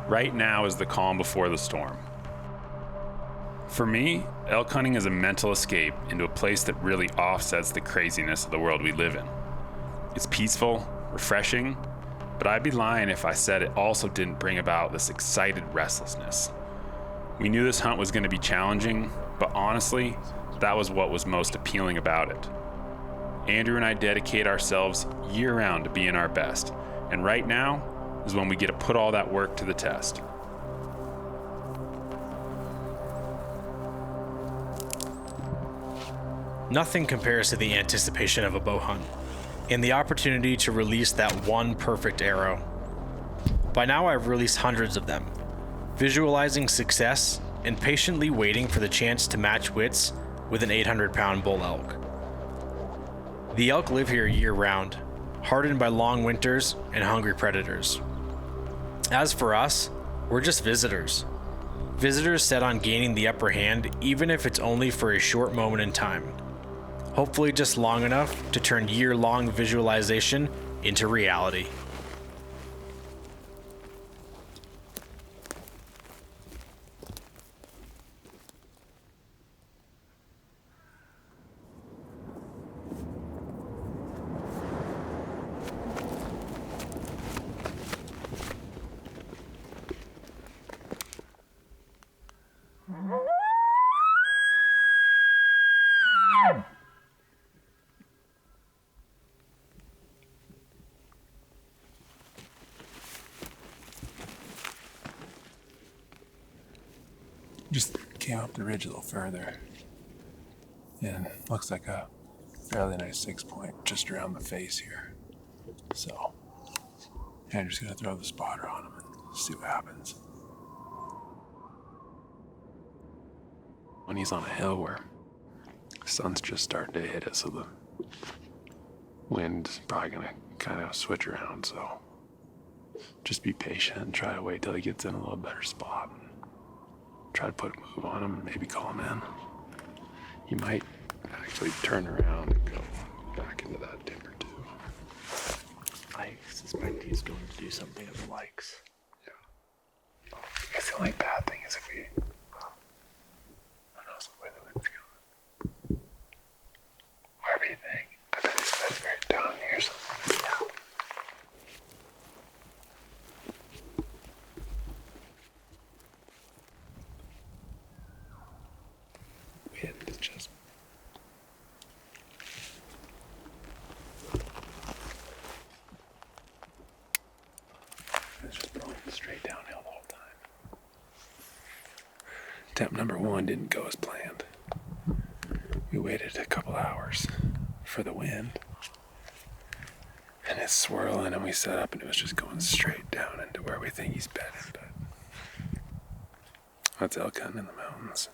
Right now is the calm before the storm. For me, elk hunting is a mental escape into a place that really offsets the craziness of the world we live in. It's peaceful, refreshing, but I'd be lying if I said it also didn't bring about this excited restlessness. We knew this hunt was going to be challenging, but honestly, that was what was most appealing about it. Andrew and I dedicate ourselves year-round to being our best, and right now is when we get to put all that work to the test. Nothing compares to the anticipation of a bow hunt and the opportunity to release that one perfect arrow. By now I've released hundreds of them, visualizing success and patiently waiting for the chance to match wits with an 800-pound bull elk. The elk live here year-round, hardened by long winters and hungry predators. As for us, we're just visitors. Visitors set on gaining the upper hand, even if it's only for a short moment in time. Hopefully just long enough to turn year-long visualization into reality. Just came up the ridge a little further. And looks like a fairly nice 6-point just around the face here. So, Andrew's gonna throw the spotter on him and see what happens. When he's on a hill where the sun's just starting to hit it, so the wind's probably gonna kind of switch around, so just be patient and try to wait till he gets in a little better spot. Try to put a move on him and maybe call him in. He might actually turn around and go back into that timber too. I suspect he's going to do something of the likes. Yeah. I guess the only bad thing is if we... I don't know, it's the way the wind's going. Whatever you think. I bet he's very down here somewhere. Yeah. Straight downhill the whole time. Attempt number 1 didn't go as planned. We waited a couple hours for the wind. And it's swirling and we set up and it was just going straight down into where we think he's bedded, but that's elk hunting in the mountains.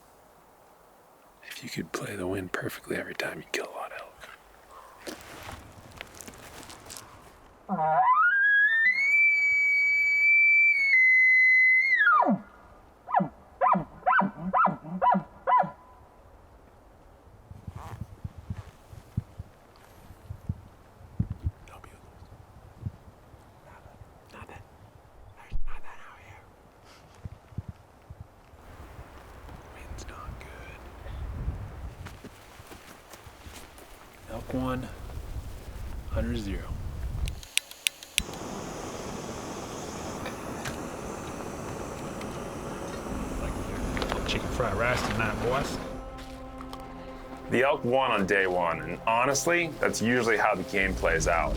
If you could play the wind perfectly every time, you'd kill a lot of elk. Elk 1, hunter 0. Chicken fried rice tonight, boys. The elk won on day 1, and honestly, that's usually how the game plays out.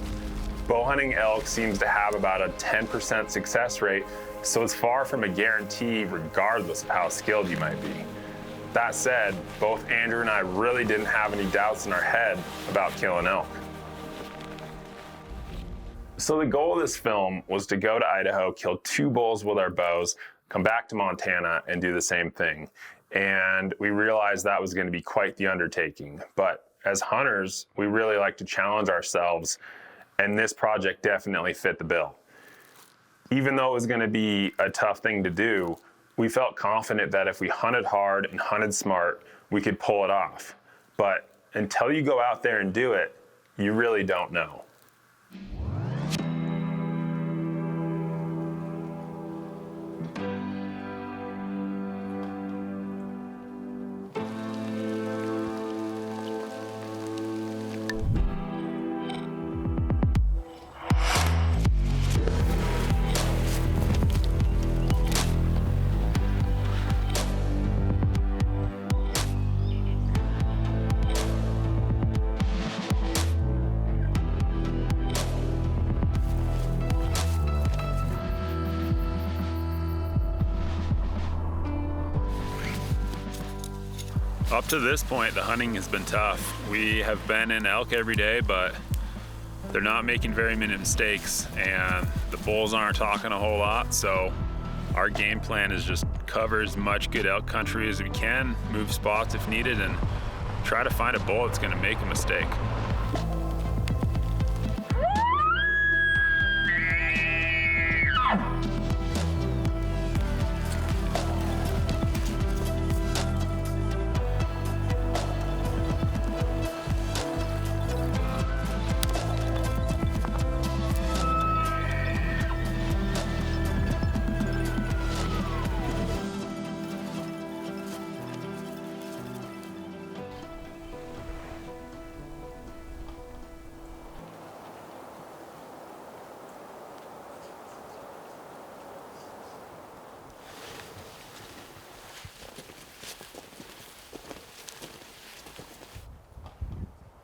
Bow hunting elk seems to have about a 10% success rate, so it's far from a guarantee regardless of how skilled you might be. That said, both Andrew and I really didn't have any doubts in our head about killing elk. So the goal of this film was to go to Idaho, kill 2 bulls with our bows, come back to Montana and do the same thing. And we realized that was going to be quite the undertaking. But as hunters, we really like to challenge ourselves, and this project definitely fit the bill. Even though it was going to be a tough thing to do, we felt confident that if we hunted hard and hunted smart, we could pull it off. But until you go out there and do it, you really don't know. Up to this point, the hunting has been tough. We have been in elk every day, but they're not making very many mistakes, and the bulls aren't talking a whole lot, so our game plan is just cover as much good elk country as we can, move spots if needed, and try to find a bull that's gonna make a mistake.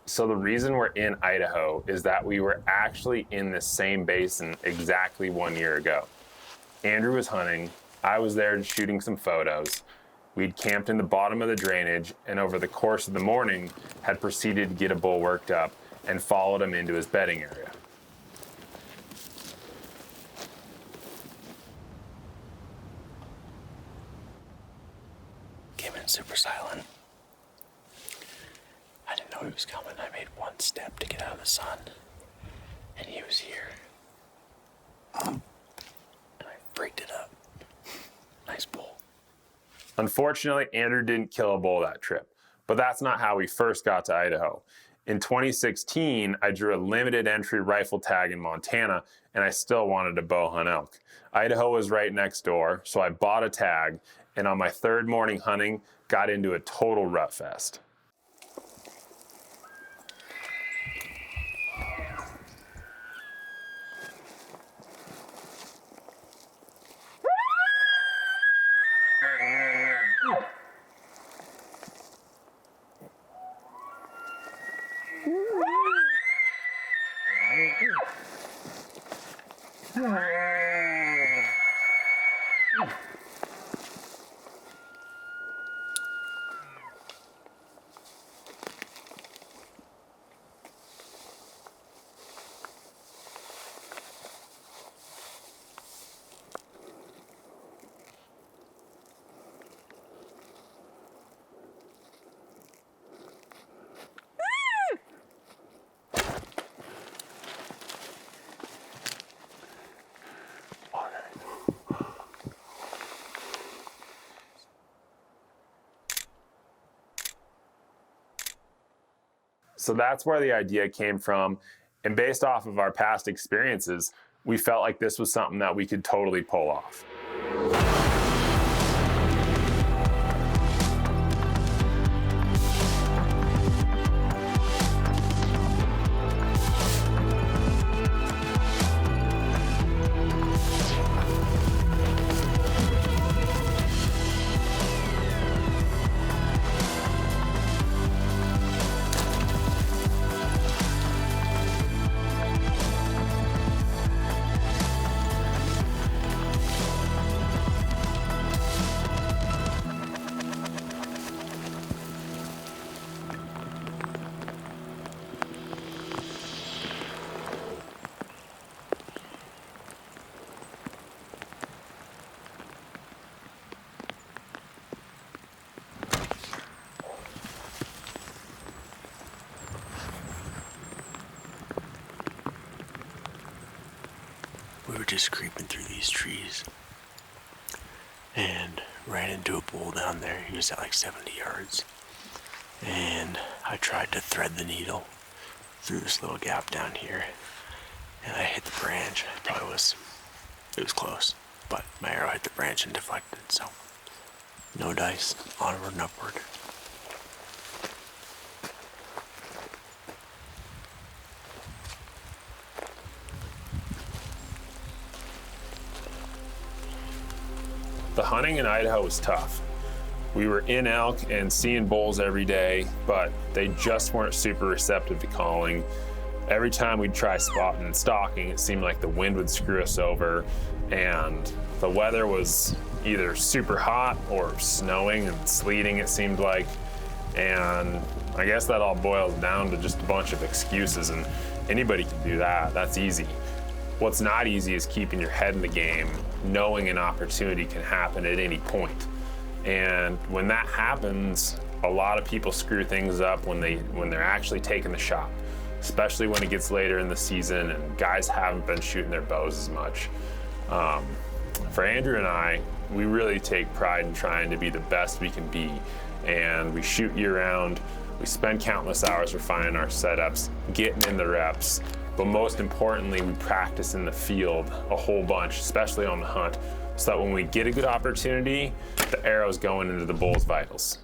So the reason we're in Idaho is that we were actually in the same basin exactly 1 year ago. Andrew was hunting, I was there shooting some photos. We'd camped in the bottom of the drainage, and over the course of the morning had proceeded to get a bull worked up and followed him into his bedding area. Came in super silent. I didn't know he was coming. I made one step to get out of the sun, and he was here. And I freaked it up. Nice bull. Unfortunately, Andrew didn't kill a bull that trip, but that's not how we first got to Idaho. In 2016, I drew a limited entry rifle tag in Montana, and I still wanted to bow hunt elk. Idaho was right next door, so I bought a tag, and on my third morning hunting, got into a total rut fest. So that's where the idea came from. And based off of our past experiences, we felt like this was something that we could totally pull off. We were just creeping through these trees and ran into a bull down there. He was at like 70 yards. And I tried to thread the needle through this little gap down here, and I hit the branch. It was close, but my arrow hit the branch and deflected, so no dice, onward and upward. The hunting in Idaho was tough. We were in elk and seeing bulls every day, but they just weren't super receptive to calling. Every time we'd try spotting and stalking, it seemed like the wind would screw us over, and the weather was either super hot or snowing and sleeting, it seemed like. And I guess that all boils down to just a bunch of excuses, and anybody can do that. That's easy. What's not easy is keeping your head in the game, knowing an opportunity can happen at any point. And when that happens, a lot of people screw things up when they're actually taking the shot, especially when it gets later in the season and guys haven't been shooting their bows as much. For Andrew and I, we really take pride in trying to be the best we can be, and we shoot year-round. We spend countless hours refining our setups, getting in the reps, but most importantly, we practice in the field a whole bunch, especially on the hunt, so that when we get a good opportunity, the arrow's going into the bull's vitals.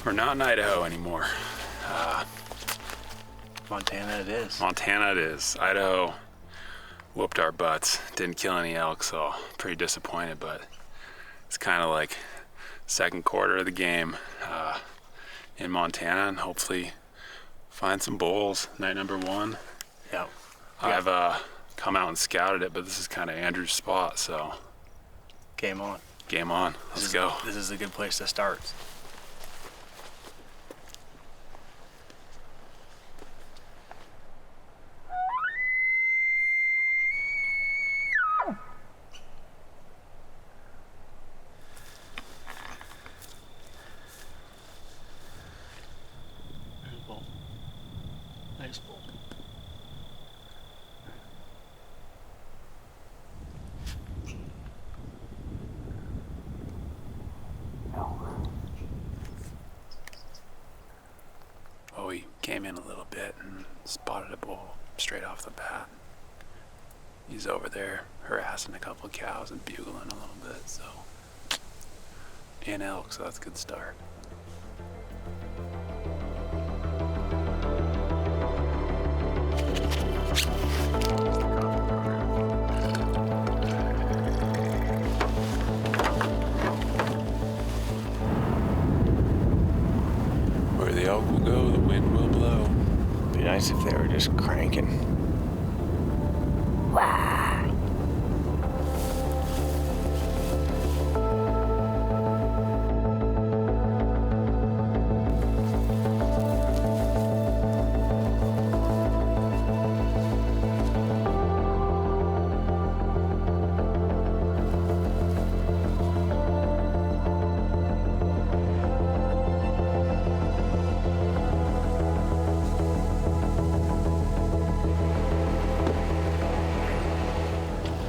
We're not in Idaho anymore. Montana it is. Montana it is. Idaho whooped our butts. Didn't kill any elk, so pretty disappointed, but it's kind of like second quarter of the game in Montana, and hopefully find some bulls. Night number one. Yep. I've come out and scouted it, but this is kind of Andrew's spot, so Game on. game on. Let's go. This is a good place to start. Nice bull. Well, we came in a little bit and spotted a bull straight off the bat. He's over there harassing a couple of cows and bugling a little bit, so. And elk, so that's a good start. Where the elk will go, the wind will blow. Be nice if they were just cranking.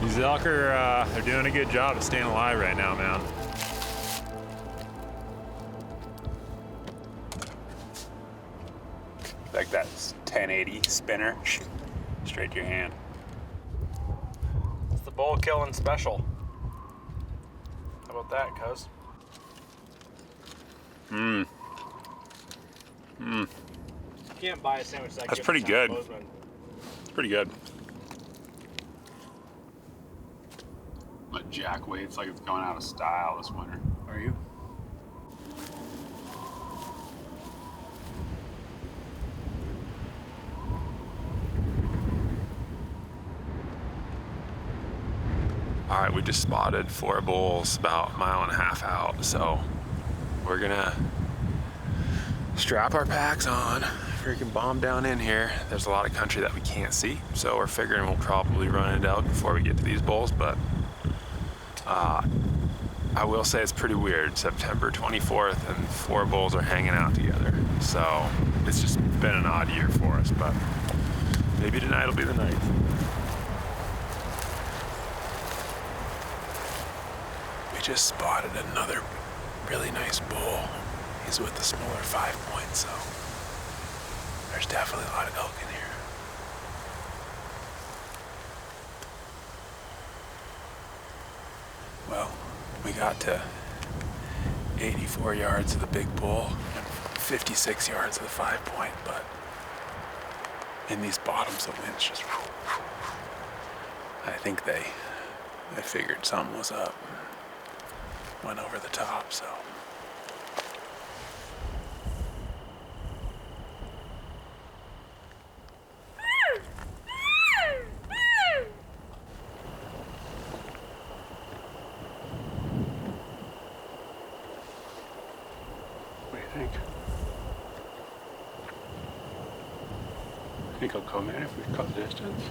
These elk are they're doing a good job of staying alive right now, man. Like that 1080 spinner, straight to your hand. It's the bull killing special. How about that, cuz? You can't buy a sandwich that That's good pretty from good. Bozeman. It's pretty good. But Jack waits like it's going out of style this winter. Are you? All right, we just spotted 4 bulls about a mile and a half out, so we're gonna strap our packs on, freaking bomb down in here. There's a lot of country that we can't see, so we're figuring we'll probably run into elk before we get to these bulls, but I will say it's pretty weird. September 24th and 4 bulls are hanging out together, so it's just been an odd year for us, but maybe tonight will be the night. We just spotted another really nice bull. He's with the smaller 5-point, so there's definitely a lot of elk in here. Well, we got to 84 yards of the big bull and 56 yards of the 5-point, but in these bottoms the wind's just, I think they figured something was up. Went over the top, so. What do you think? Think he'll come in if we cut distance?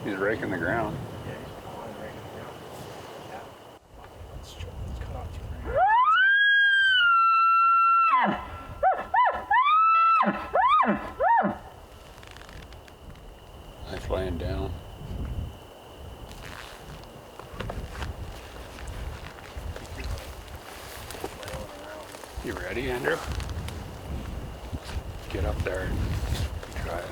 He's raking the ground. Yeah, he's on raking the ground. Yeah. Let's cut off It's laying down. You ready, Andrew? Get up there and try it.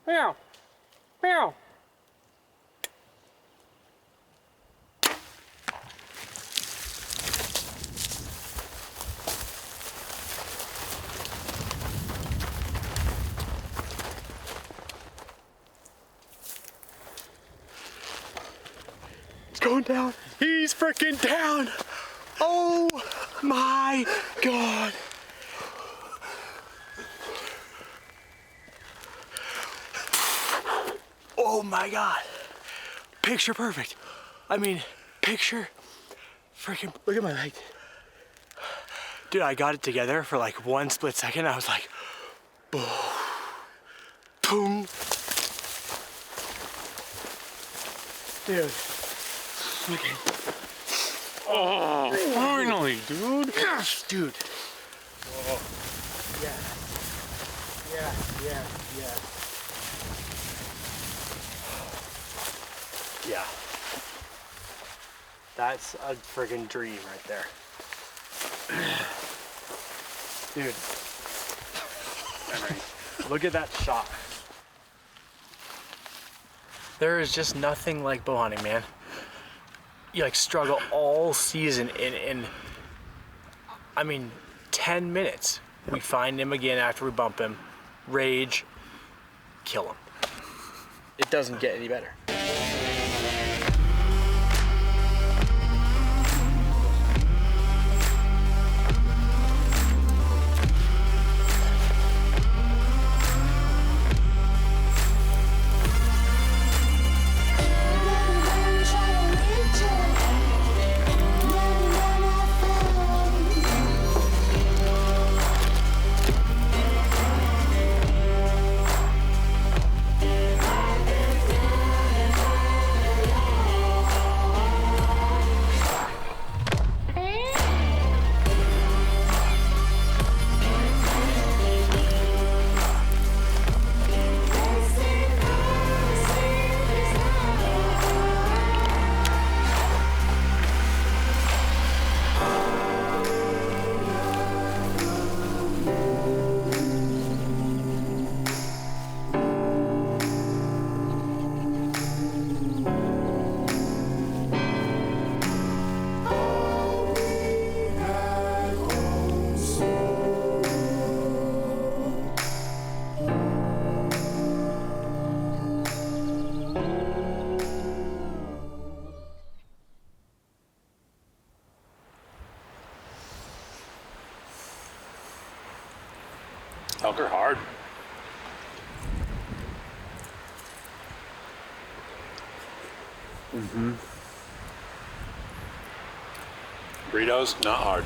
Meow. Meow. He's going down. He's freaking down. Oh my God. Oh my God. Picture perfect. I mean, picture freaking, look at my leg. Dude, I got it together for like 1 split second. I was like, boom, boom. Dude. Okay. Oh, finally, dude. Yes, dude. Whoa. Yeah. Yeah, yeah, yeah. Yeah. That's a friggin' dream right there. Dude. Henry, look at that shot. There is just nothing like bow hunting, man. You like struggle all season in I mean, 10 minutes. We find him again after we bump him, rage, kill him. It doesn't get any better. Elk are hard. Burritos, not hard.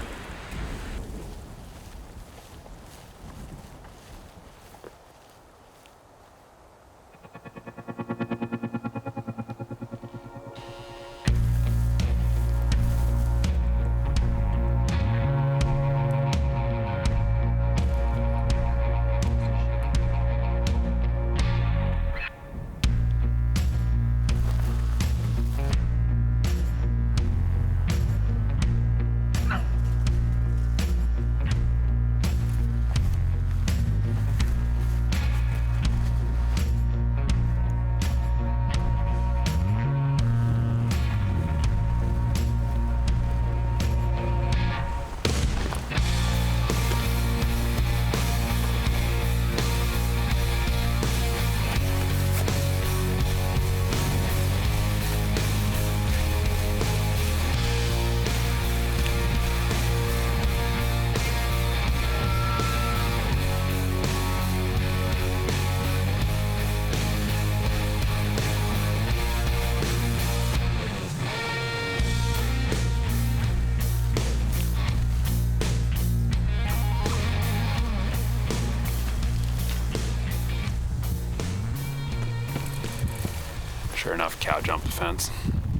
Sure enough, cow jumped the fence,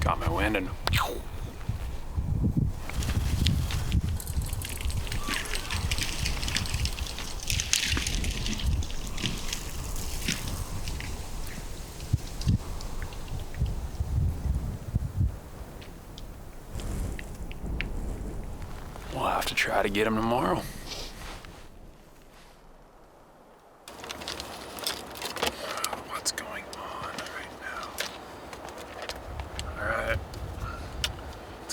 got my wind, and we'll have to try to get him tomorrow.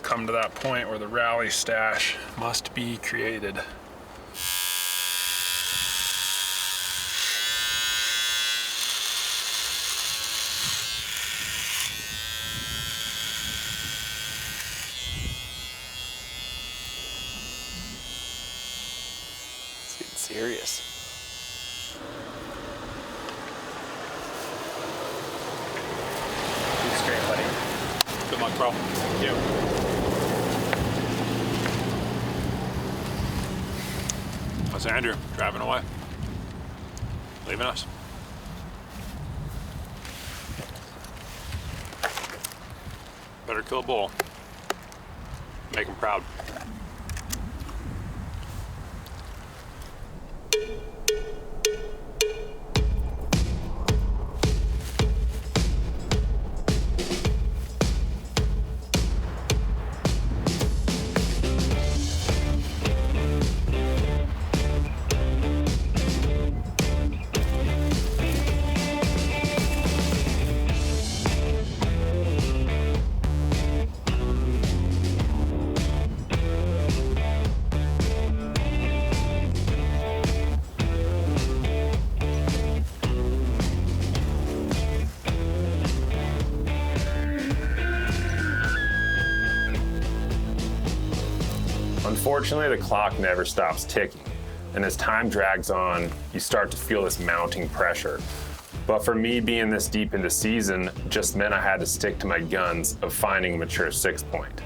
Come to that point where the rally stash must be created. It's getting serious. It's great, buddy. Good luck, bro. Thank you. How's Andrew? Driving away? Leaving us? Better kill a bull. Make him proud. Unfortunately, the clock never stops ticking, and as time drags on, you start to feel this mounting pressure. But for me, being this deep into season just meant I had to stick to my guns of finding a mature 6-point.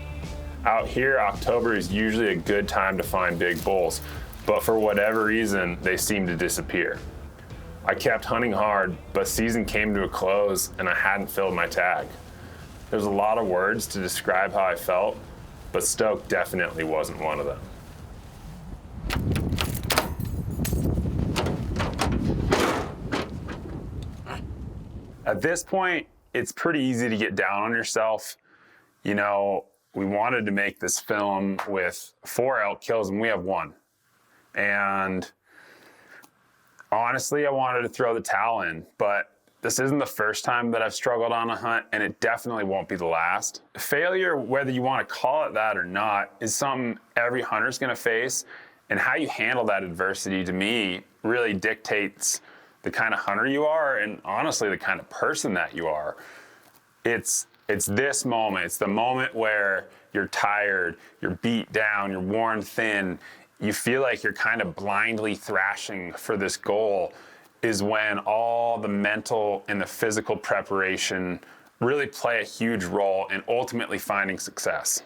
Out here, October is usually a good time to find big bulls, but for whatever reason, they seem to disappear. I kept hunting hard, but season came to a close and I hadn't filled my tag. There's a lot of words to describe how I felt, but Stoke definitely wasn't one of them. At this point, it's pretty easy to get down on yourself. You know, we wanted to make this film with 4 elk kills and we have 1. And honestly, I wanted to throw the towel in, but this isn't the first time that I've struggled on a hunt, and it definitely won't be the last. Failure, whether you want to call it that or not, is something every hunter's going to face, and how you handle that adversity, to me, really dictates the kind of hunter you are, and honestly, the kind of person that you are. It's this moment. It's the moment where you're tired, you're beat down, you're worn thin, you feel like you're kind of blindly thrashing for this goal, is when all the mental and the physical preparation really play a huge role in ultimately finding success.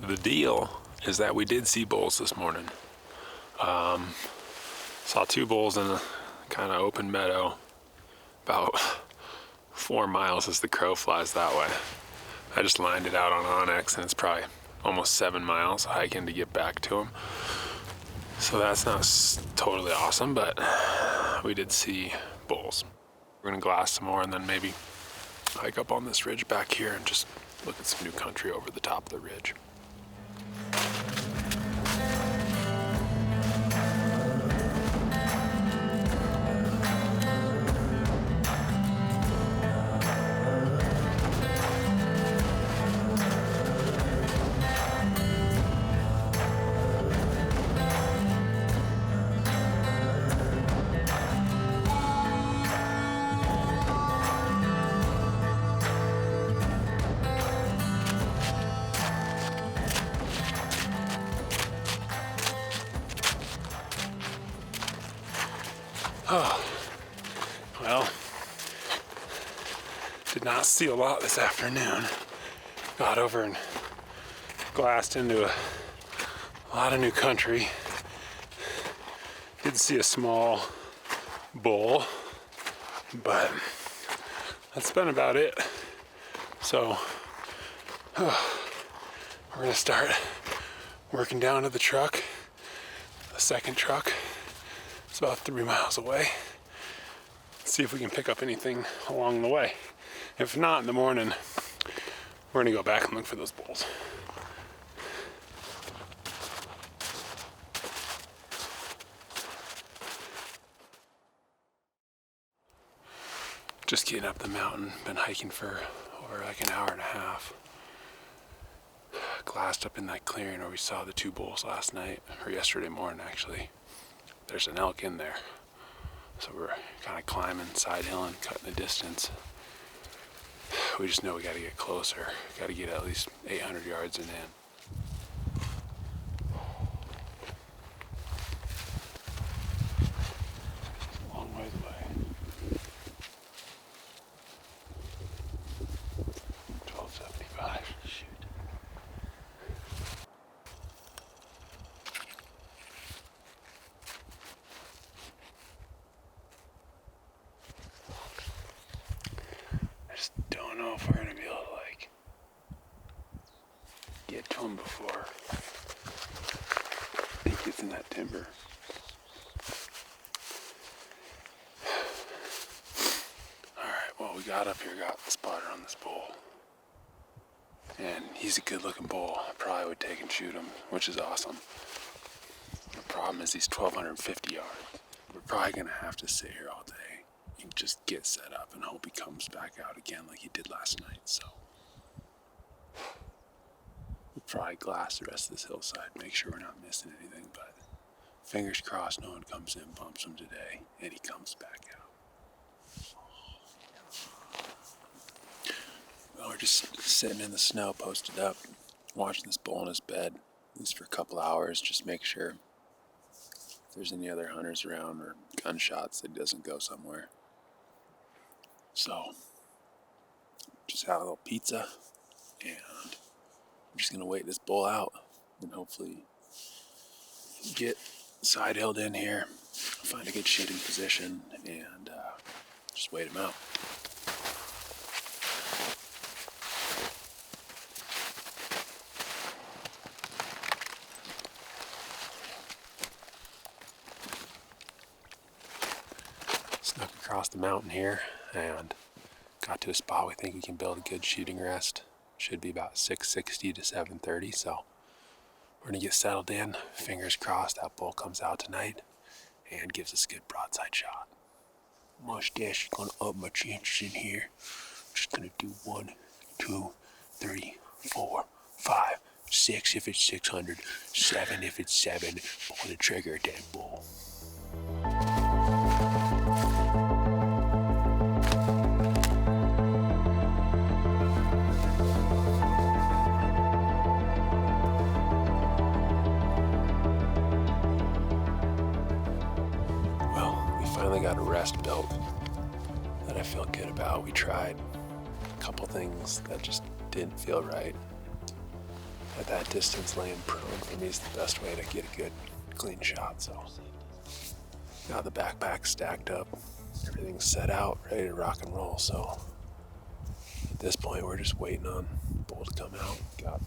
The deal is that we did see bulls this morning. Saw 2 bulls in a kind of open meadow, about 4 miles as the crow flies that way. I just lined it out on Onyx, and it's probably almost 7 miles hiking to get back to them. So that's not totally awesome, but we did see bulls. We're gonna glass some more and then maybe hike up on this ridge back here and just look at some new country over the top of the ridge. Oh, well, did not see a lot this afternoon. Got over and glassed into a lot of new country. Did see a small bull, but that's been about it. So, we're gonna start working down to the truck, the second truck. It's about 3 miles away. See if we can pick up anything along the way. If not, in the morning, we're gonna go back and look for those bulls. Just getting up the mountain, been hiking for over like an hour and a half. Glassed up in that clearing where we saw the 2 bulls last night, or yesterday morning actually. There's an elk in there. So we're kind of climbing, side hilling, cutting the distance. We just know we gotta get closer. Gotta get at least 800 yards and in. Long ways away. 1275. Shoot. I just don't know if we're gonna be able to like get to him before he gets in that timber. Alright, well we got up here, got the spotter on this bull. And he's a good looking bull. I probably would take and shoot him, which is awesome. The problem is he's 1,250 yards. We're probably gonna have to sit here all day and just get set up and hope he comes back out again like he did last night, so. We'll probably glass the rest of this hillside, make sure we're not missing anything, but fingers crossed no one comes in, bumps him today, and he comes back out. Well, we're just sitting in the snow, posted up, watching this bull in his bed, at least for a couple hours, just make sure if there's any other hunters around or gunshots that he doesn't go somewhere. So, just had a little pizza, and I'm just gonna wait this bull out, and hopefully get side hilled in here, find a good shooting position, and just wait him out. Snuck across the mountain here and got to a spot we think we can build a good shooting rest. Should be about 660 to 730, so we're gonna get settled in. Fingers crossed that bull comes out tonight and gives us a good broadside shot. Mustache is gonna up my chances in here. Just gonna do 1, 2, 3, 4, 5, 6 if it's 600, 7 if it's 7. Pull the trigger at that bull. Got a rest built that I feel good about. We tried a couple things that just didn't feel right. At that distance, laying prone for me is the best way to get a good, clean shot. So, got the backpack stacked up, everything's set out, ready to rock and roll. So, at this point, we're just waiting on bull to come out. Got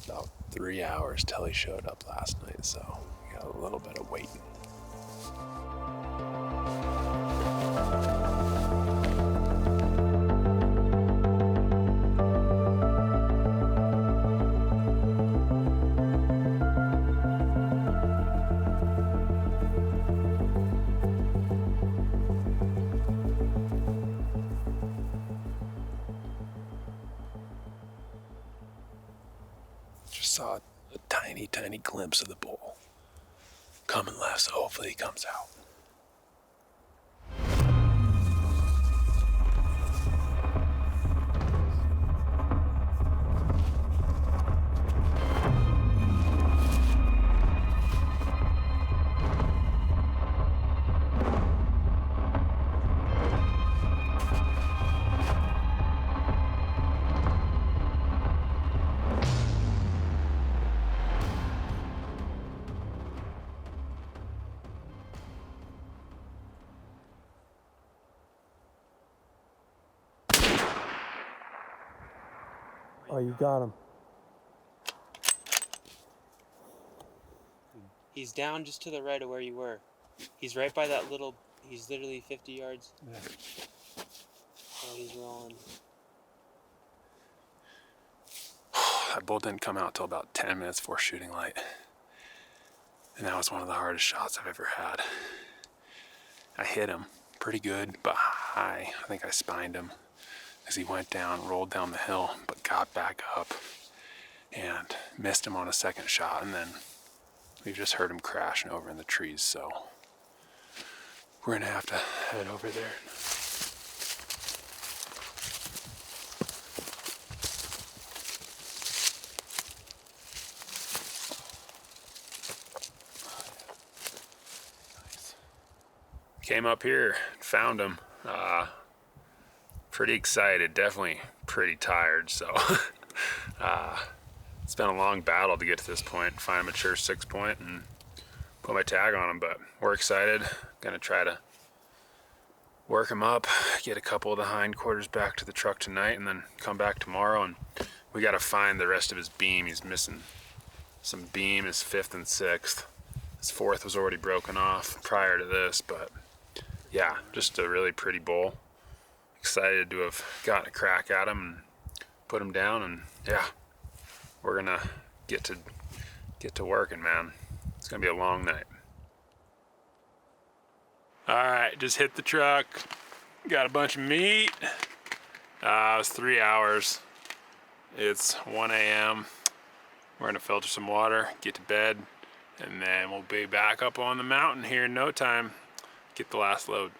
about 3 hours till he showed up last night, so we got a little bit of waiting. Saw a tiny glimpse of the bull coming left, so hopefully he comes out. Oh, you got him. He's down just to the right of where you were. He's right by that little, he's literally 50 yards. Yeah. Oh, he's rolling. That bull didn't come out till about 10 minutes before shooting light. And that was one of the hardest shots I've ever had. I hit him pretty good, but high. I think I spined him as he went down, rolled down the hill, but got back up and missed him on a second shot. And then we've just heard him crashing over in the trees. So we're gonna have to head over there. Came up here, found him. Pretty excited, definitely pretty tired. So it's been a long battle to get to this point, find a mature 6-point and put my tag on him, but we're excited. Gonna try to work him up, get a couple of the hindquarters back to the truck tonight, and then come back tomorrow. And we gotta find the rest of his beam. He's missing some beam, his 5th and 6th. His 4th was already broken off prior to this, but yeah, just a really pretty bull. Excited to have gotten a crack at him and put him down, and yeah, we're gonna get to working, man. It's gonna be a long night. All right, just hit the truck. Got a bunch of meat. It was 3 hours. It's 1 a.m. We're gonna filter some water, get to bed, and then we'll be back up on the mountain here in no time. Get the last load.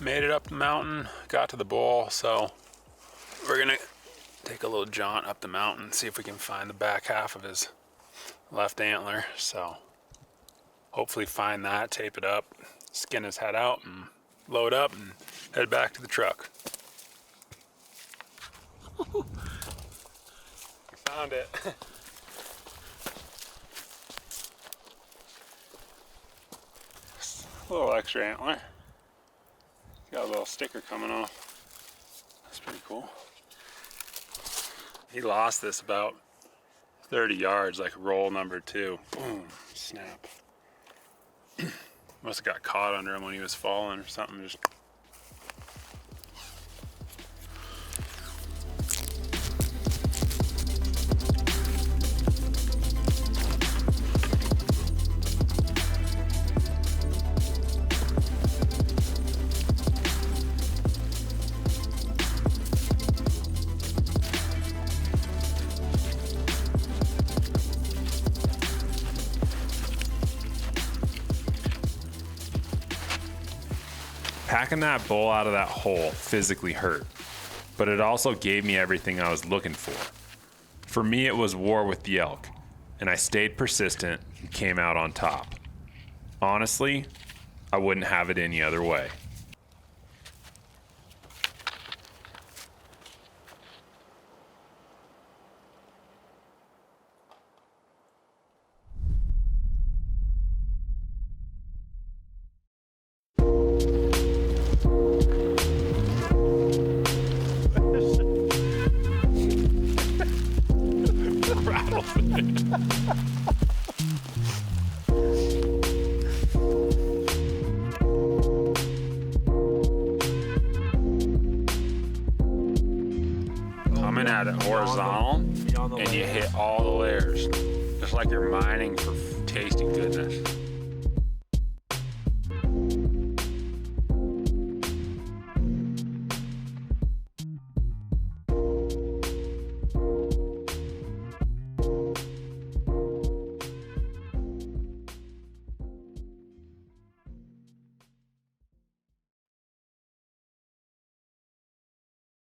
Made it up the mountain, got to the bull, so we're gonna take a little jaunt up the mountain, see if we can find the back half of his left antler. So hopefully find that, tape it up, skin his head out, and load up and head back to the truck. Found it. A little extra antler. Got a little sticker coming off. That's pretty cool. He lost this about 30 yards, like roll number 2. Boom, snap. Must have got caught under him when he was falling or something. Just packing that bull out of that hole physically hurt, but it also gave me everything I was looking for. For me, it was war with the elk, and I stayed persistent and came out on top. Honestly, I wouldn't have it any other way. Coming at it horizontal, and you hit all the layers. Just like you're mining for tasty goodness.